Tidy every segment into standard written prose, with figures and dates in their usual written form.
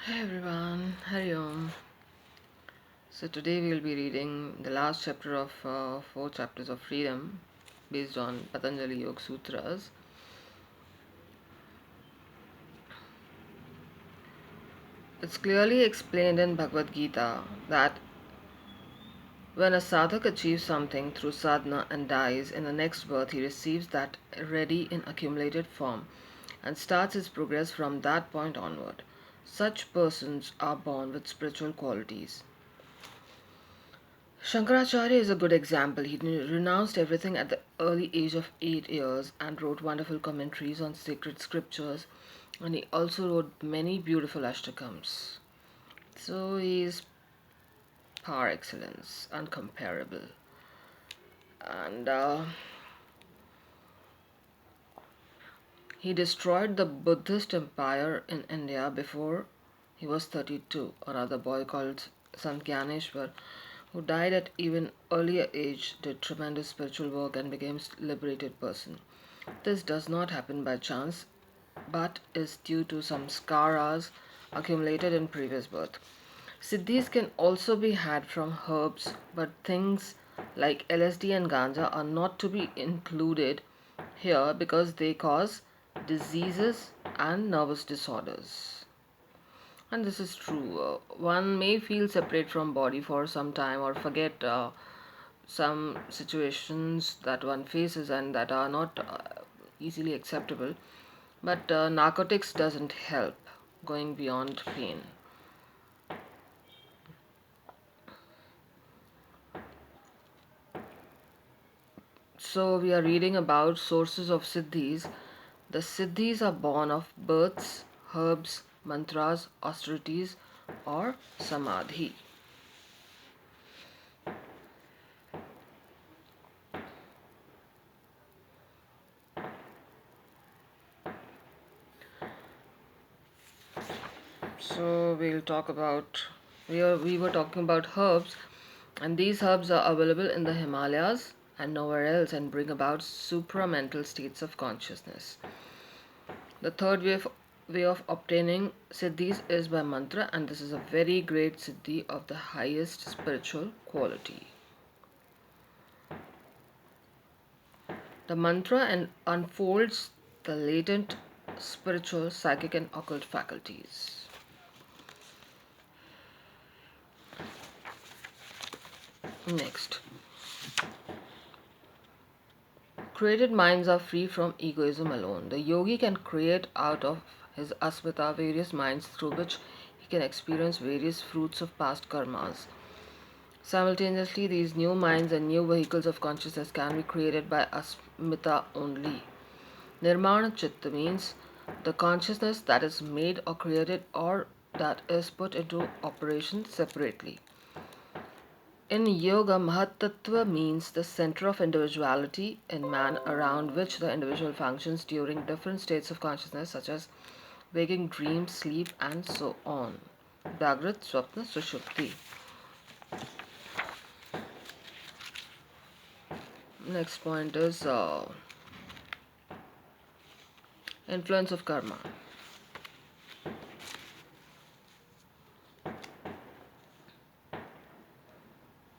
Hi everyone, Hari Om. So today we'll be reading the last chapter of four chapters of freedom based on Patanjali Yoga Sutras. It's clearly explained in Bhagavad Gita that when a sadhak achieves something through sadhana and dies, in the next birth he receives that ready in accumulated form and starts his progress from that point onward. Such persons are born with spiritual qualities. Shankaracharya is a good example. He renounced everything at the early age of 8 years and wrote wonderful commentaries on sacred scriptures, and he also wrote many beautiful ashtakams. So he is par excellence, uncomparable. And he destroyed the Buddhist empire in India before he was 32. Another boy called Sant Gyaneshwar, who died at even earlier age, did tremendous spiritual work and became a liberated person. This does not happen by chance, but is due to some skaras accumulated in previous birth. Siddhis can also be had from herbs, but things like LSD and ganja are not to be included here because they cause diseases and nervous disorders. And this is true. One may feel separate from body for some time or forget some situations that one faces and that are not easily acceptable. But narcotics doesn't help going beyond pain. So we are reading about sources of siddhis. The siddhis are born of births, herbs, mantras, austerities, or samadhi. So we'll talk about we were talking about herbs, and these herbs are available in the Himalayas and nowhere else and bring about supramental states of consciousness. The third way of obtaining siddhis is by mantra, and this is a very great siddhi of the highest spiritual quality. The mantra unfolds the latent spiritual, psychic, and occult faculties. Next, created minds are free from egoism alone. The yogi can create out of his asmita various minds through which he can experience various fruits of past karmas. Simultaneously, these new minds and new vehicles of consciousness can be created by asmita only. Nirmana Chitta means the consciousness that is made or created or that is put into operation separately. In yoga, Mahatattva means the center of individuality in man around which the individual functions during different states of consciousness, such as waking, dream, sleep, and so on. Jagrat, Swapna, Sushupti. Next point is influence of karma.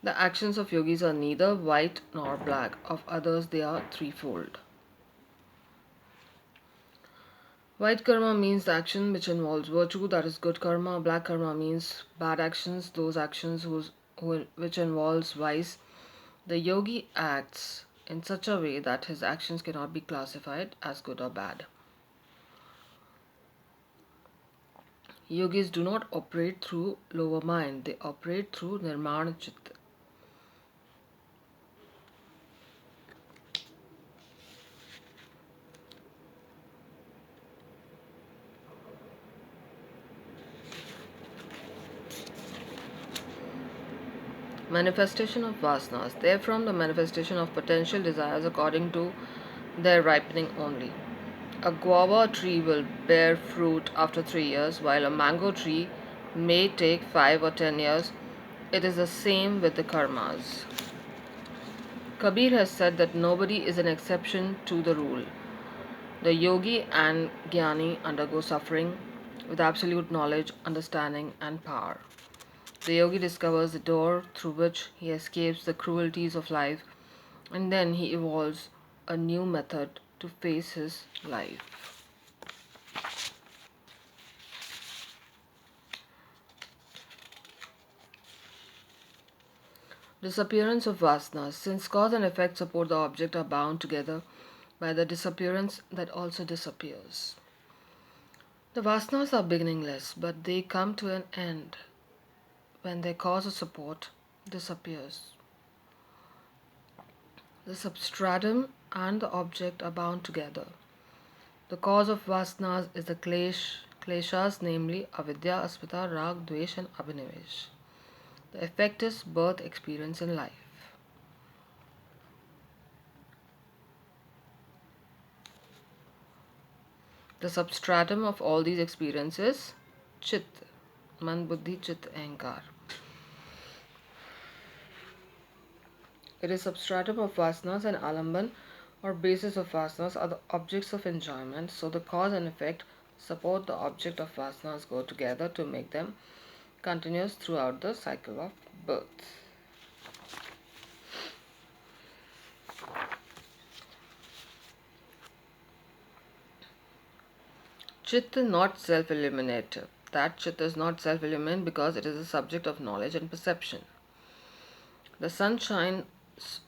The actions of yogis are neither white nor black, of others they are threefold. White karma means the action which involves virtue, that is good karma. Black karma means bad actions, those actions which involves vice. The yogi acts in such a way that his actions cannot be classified as good or bad. Yogis do not operate through lower mind, they operate through nirmana chitta. Manifestation of vasanas, therefrom the manifestation of potential desires according to their ripening only. A guava tree will bear fruit after 3 years, while a mango tree may take 5 or 10 years. It is the same with the karmas. Kabir has said that nobody is an exception to the rule. The yogi and jnani undergo suffering with absolute knowledge, understanding, and power. The yogi discovers the door through which he escapes the cruelties of life, and then he evolves a new method to face his life. Disappearance of vasanas. Since cause and effect support the object are bound together by the disappearance that also disappears. The vasanas are beginningless, but they come to an end when their cause or support disappears. The substratum and the object are bound together. The cause of vasanas is the kleshas, namely avidya, asmita, rag, dvesh, and abhinivesh. The effect is birth experience in life. The substratum of all these experiences, chit, man, buddhi, chit, ahankar. It is substratum of vasanas, and alamban or basis of vasanas are the objects of enjoyment, so the cause and effect support the object of vasanas go together to make them continuous throughout the cycle of birth. Chitta not self-illuminative. That chitta is not self-illuminant because it is a subject of knowledge and perception. The sun shines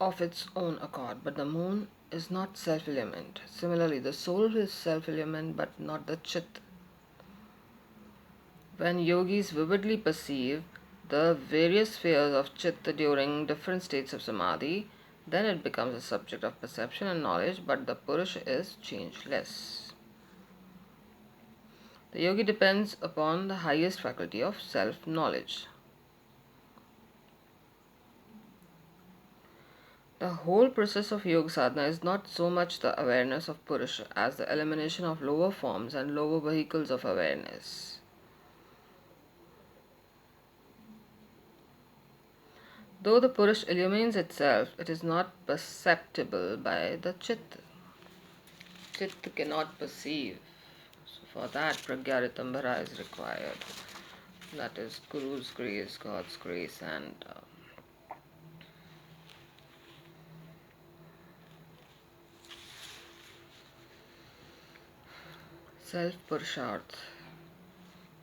of its own accord, but the moon is not self-illumined. Similarly, the soul is self-illumined but not the chitta. When yogis vividly perceive the various spheres of chitta during different states of samadhi, then it becomes a subject of perception and knowledge, but the Purusha is changeless. The yogi depends upon the highest faculty of self-knowledge. The whole process of yoga sadhana is not so much the awareness of Purusha as the elimination of lower forms and lower vehicles of awareness. Though the Purusha illumines itself, it is not perceptible by the Chitta. Chitta cannot perceive. So for that, Pragyaritambhara is required. That is Guru's grace, God's grace, and self-purusharth.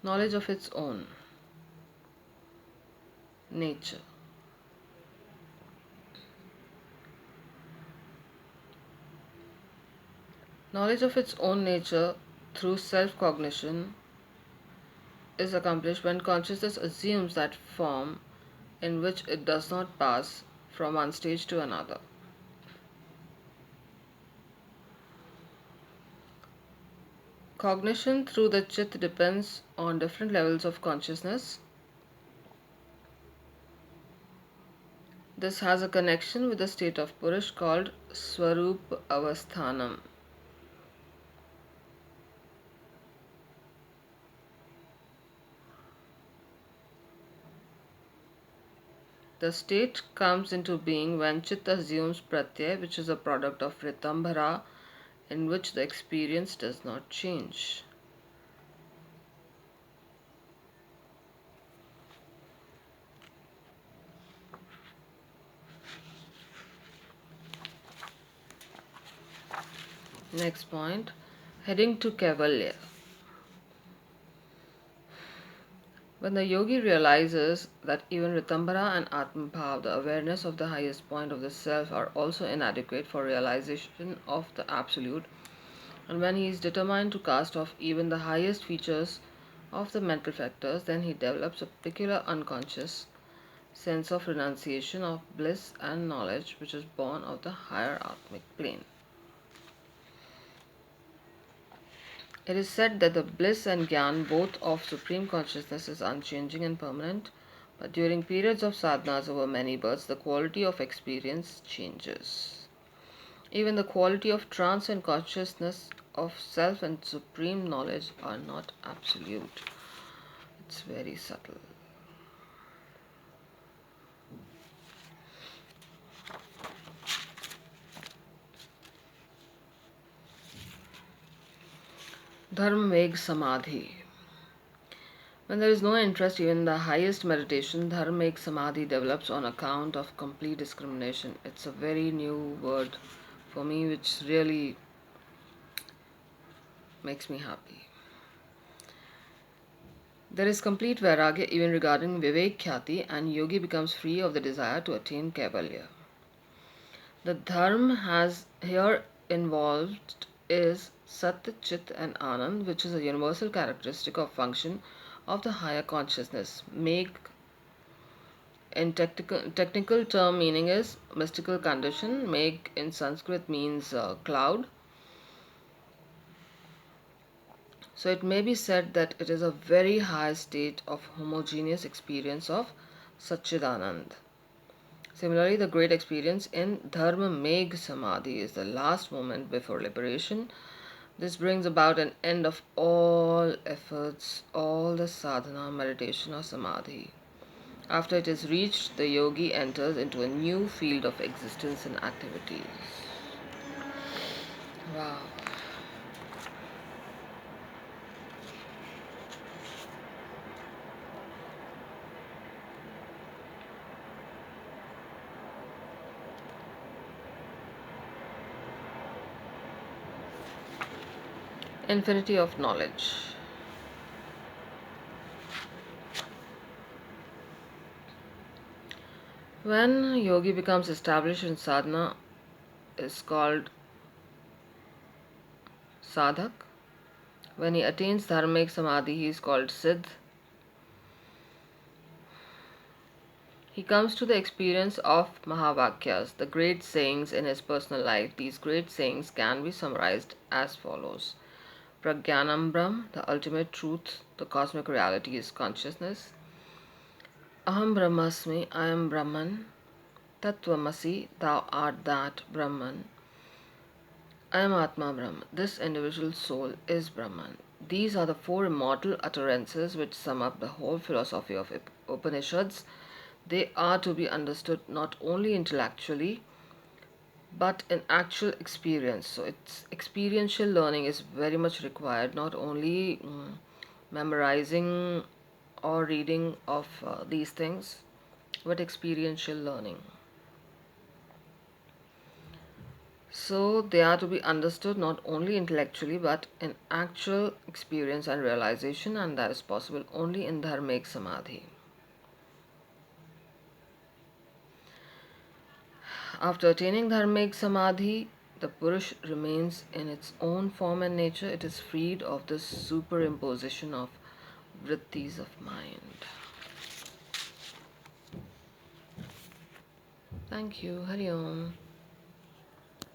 Knowledge of its own nature. Knowledge of its own nature through self-cognition is accomplished when consciousness assumes that form in which it does not pass from one stage to another. Cognition through the chit depends on different levels of consciousness. This has a connection with the state of Purush called Swarup Avasthanam. The state comes into being when Chit assumes Pratyay, which is a product of Ritambhara, in which the experience does not change. Next point, heading to Kaivalya. When the yogi realizes that even Ritambhara and Atmabhav, the awareness of the highest point of the self, are also inadequate for realization of the Absolute, and when he is determined to cast off even the highest features of the mental factors, then he develops a peculiar unconscious sense of renunciation of bliss and knowledge, which is born of the higher Atmic plane. It is said that the bliss and jnana both of Supreme Consciousness is unchanging and permanent, but during periods of sadhanas over many births, the quality of experience changes. Even the quality of trance and consciousness of self and supreme knowledge are not absolute. It's very subtle. Dharma Meg Samadhi. When there is no interest, even in the highest meditation, dharmic samadhi develops on account of complete discrimination. It's a very new word for me, which really makes me happy. There is complete vairagya even regarding vivek khyati, and yogi becomes free of the desire to attain kaivalya. The dharma has here involved is sat, chit, and anand, which is a universal characteristic of function of the higher consciousness. Make in technical term meaning is mystical condition. Meg in Sanskrit means cloud. So it may be said that it is a very high state of homogeneous experience of Satchidanand. Similarly, the great experience in Dharma Meg Samadhi is the last moment before liberation. This brings about an end of all efforts, all the sadhana, meditation, or samadhi. After it is reached, the yogi enters into a new field of existence and activities. Wow. Infinity of knowledge. When yogi becomes established in sadhana, is called sadhak. When he attains dharmic samadhi, he is called siddh. He comes to the experience of Mahavakyas, the great sayings in his personal life. These great sayings can be summarized as follows: Pragyanam Brahm, the ultimate truth, the cosmic reality is consciousness. Aham Brahmasmi, I am Brahman. Tattvamasi, thou art that Brahman. I am Atma Brahman. This individual soul is Brahman. These are the four immortal utterances which sum up the whole philosophy of Upanishads. They are to be understood not only intellectually but in actual experience. So, it's experiential learning is very much required, not only memorizing or reading of these things, but experiential learning. So, they are to be understood not only intellectually but in actual experience and realization, and that is possible only in Dharmic Samadhi. After attaining Dharmic Samadhi, the Purush remains in its own form and nature. It is freed of the superimposition of vrittis of mind. Thank you. Hari Om.